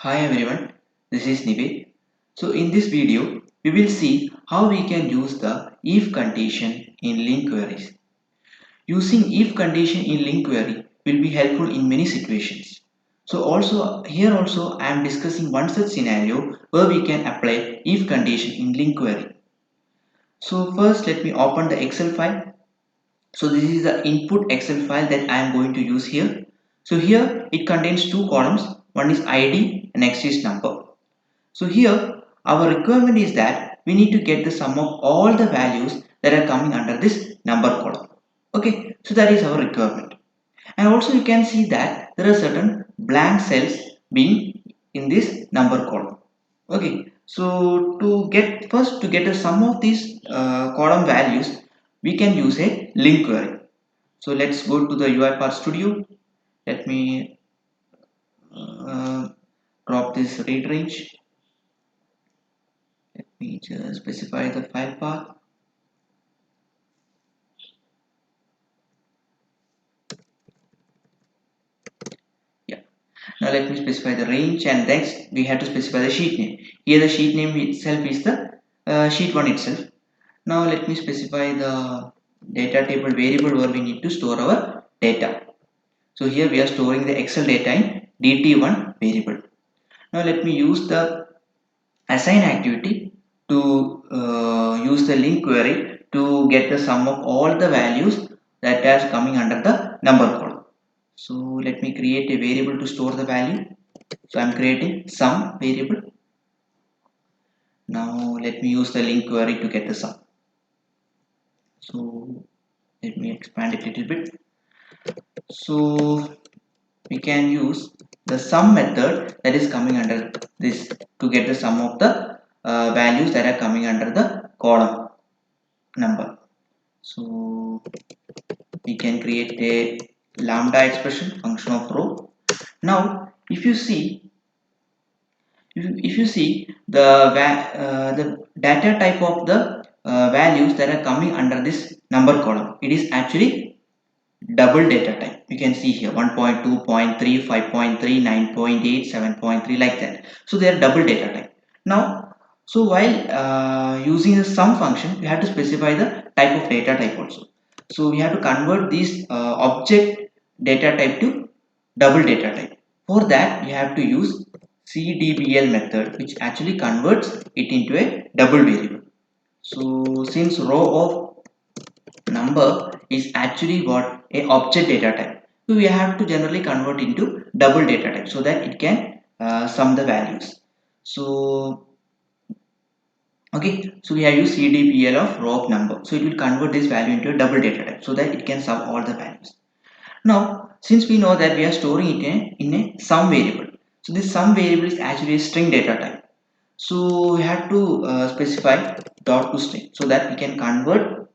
Hi everyone, this is Nived. So in this video, we will see how we can use the if condition in link queries. Using if condition in link query will be helpful in many situations. So here also I am discussing one such scenario where we can apply if condition in link query. So first let me open the Excel file. So this is the input Excel file that I am going to use here. So here it contains two columns. One is ID and next is number. So here our requirement is that we need to get the sum of all the values that are coming under this number column. Okay, so that is our requirement. And also you can see that there are certain blank cells being in this number column. Okay, so to get the sum of these column values, we can use a link query. So let's go to the UiPath Studio. Let me uh, drop this read range. Let me just specify the file path. Yeah. Now let me specify the range, and next we have to specify the sheet name. Here the sheet name itself is the sheet 1 itself. Now let me specify the data table variable where we need to store our data. So here we are storing the Excel data in DT1 variable. Now let me use the assign activity to use the link query to get the sum of all the values that are coming under the number column. So let me create a variable to store the value. So I'm creating sum variable. Now let me use the link query to get the sum. So let me expand it a little bit. So we can use the sum method that is coming under this to get the sum of the values that are coming under the column number. So we can create a lambda expression function of row. Now if you see the data type of the values that are coming under this number column, it is actually double data type. You can see here 1.2, 0.3, 5.3, 9.8, 7.3, like that. So they are double data type. Now so while using the sum function, we have to specify the type of data type also. So we have to convert this object data type to double data type. For that we have to use CDBL method, which actually converts it into a double variable. So since row of number is actually what a object data type, so we have to generally convert into double data type so that it can sum the values. So okay, so we have used CDBL of row of number, so it will convert this value into a double data type so that it can sum all the values. Now, since we know that we are storing it in a sum variable, so this sum variable is actually a string data type. So we have to specify dot to string so that we can convert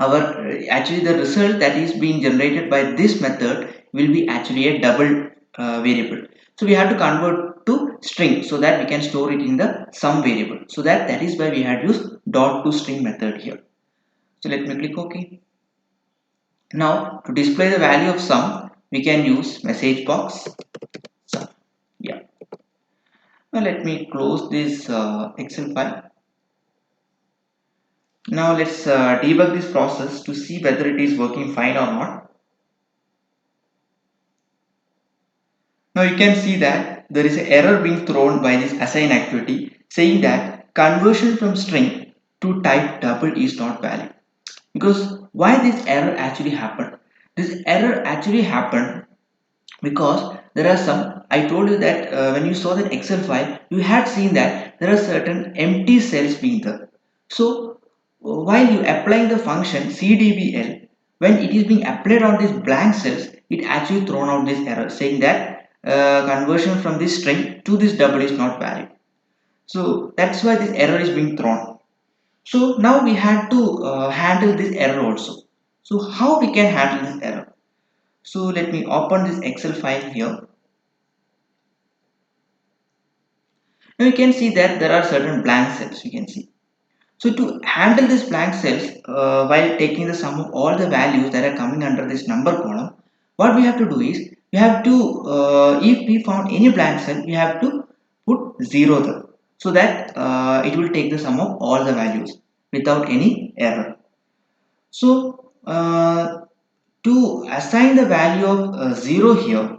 our actually the result that is being generated by this method will be actually a double variable. So we have to convert to string so that we can store it in the sum variable. So that is why we had used dot to string method here. So let me click OK. Now to display the value of sum, we can use message box sum. Yeah. Now let me close this Excel file. Now let's debug this process to see whether it is working fine or not. Now you can see that there is an error being thrown by this assign activity saying that conversion from string to type double is not valid. Because why this error actually happened? This error actually happened because there are some, I told you that when you saw that Excel file, you had seen that there are certain empty cells being there. So while you applying the function CDBL, when it is being applied on these blank cells, it actually thrown out this error saying that conversion from this string to this double is not valid. So that's why this error is being thrown. So now we had to handle this error also. So how we can handle this error? So let me open this Excel file here. Now you can see that there are certain blank cells you can see. So to handle these blank cells while taking the sum of all the values that are coming under this number column, what we have to do is we have to if we found any blank cell, we have to 0 so that it will take the sum of all the values without any error. So to assign the value of 0 here,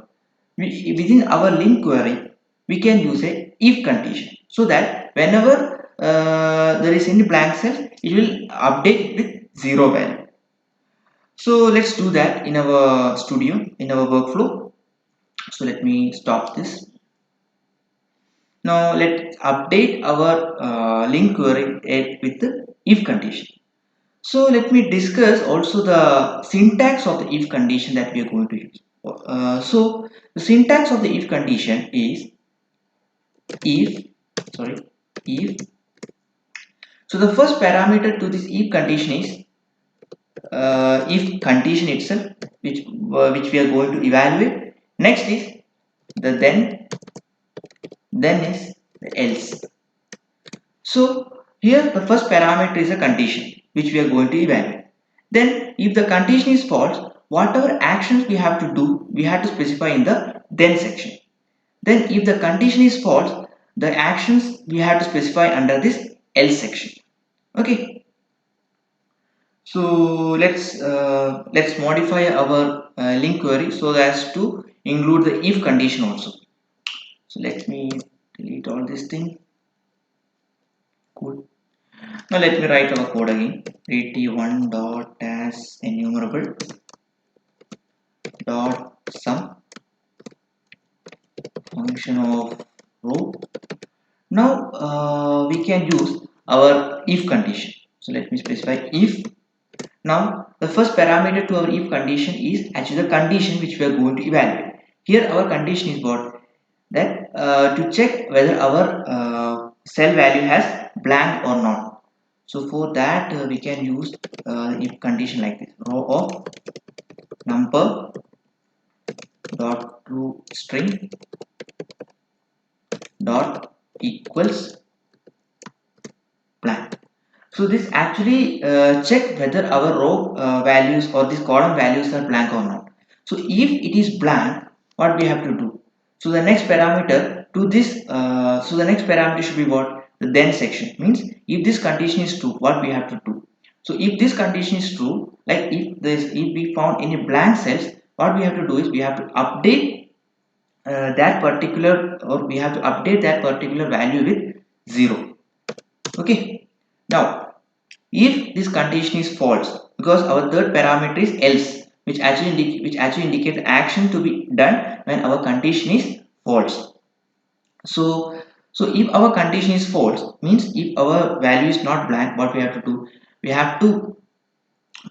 within our link query, we can use a if condition so that whenever there is any blank cell, it will update with 0 value. So let's do that in our studio, in our workflow. So let me stop this. Now let's update our link query with the if condition. So let me discuss also the syntax of the if condition that we are going to use. So the syntax of the if condition is if, if. So the first parameter to this if condition is if condition itself, which we are going to evaluate. Next is the then is the else. So here the first parameter is a condition which we are going to evaluate. Then if the condition is false, whatever actions we have to do, we have to specify in the then section. Then if the condition is false, the actions we have to specify under this else section. Okay. So let's modify our link query so as to include the if condition also. So let me delete all this thing. Cool. Now let me write our code again. ret1 dot as enumerable dot sum function of row. Now we can use our if condition. So let me specify if. Now the first parameter to our if condition is actually the condition which we are going to evaluate. Here our condition is what? That to check whether our cell value has blank or not. So for that we can use if condition like this: row of number dot to string dot equals blank. So this actually check whether our row values or these column values are blank or not. So if it is blank, what we have to do? So the next parameter to this, so the next parameter should be what? The then section means if this condition is true, what we have to do? So if this condition is true, like if we found any blank cells, what we have to do is we have to update that particular, or we have to update that particular value with 0. Okay. Now if this condition is false, because our third parameter is else, which actually indicates the action to be done when our condition is false. So if our condition is false, means if our value is not blank, what we have to do? We have to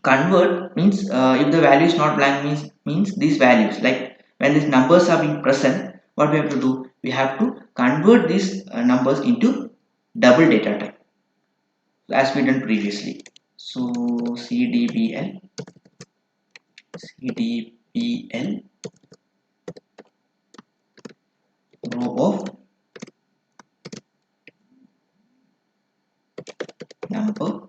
convert, means if the value is not blank, means these values, like when these numbers are being present, what we have to do? We have to convert these numbers into double data type as we done previously. So cdbl row of number.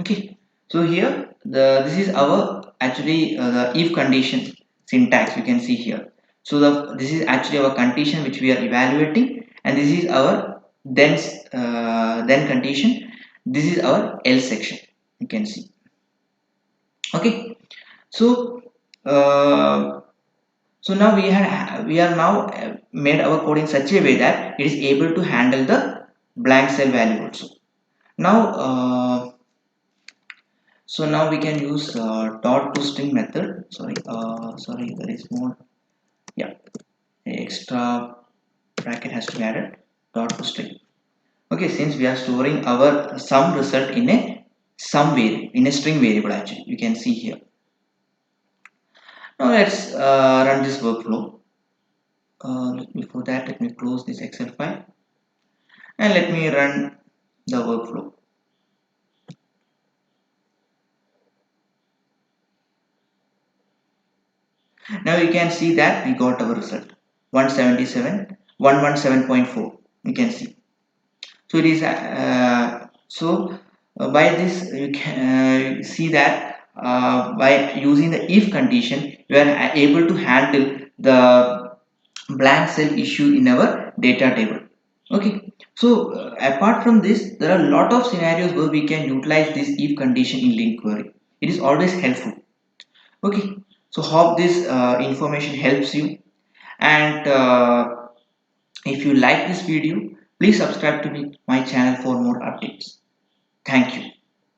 Okay, so here this is our actually the if condition syntax you can see here. So this is actually our condition which we are evaluating, and this is our then condition. This is our else section you can see. Okay, so uh, so now we are now made our code in such a way that it is able to handle the blank cell value also. Now so now we can use dot to string method. Sorry, there is more. Yeah, extra bracket has to be added. Dot to string. Okay, since we are storing our sum result in a in a string variable, actually you can see here. Now let's run this workflow. Before that, let me close this Excel file and let me run the workflow. Now you can see that we got our result 177 117.4. You can see. So it is by this you can see that by using the if condition you are able to handle the blank cell issue in our data table. Okay, so apart from this, there are a lot of scenarios where we can utilize this if condition in link query. It is always helpful. Okay, so hope this information helps you. And if you like this video, please subscribe to my channel for more updates. Thank you.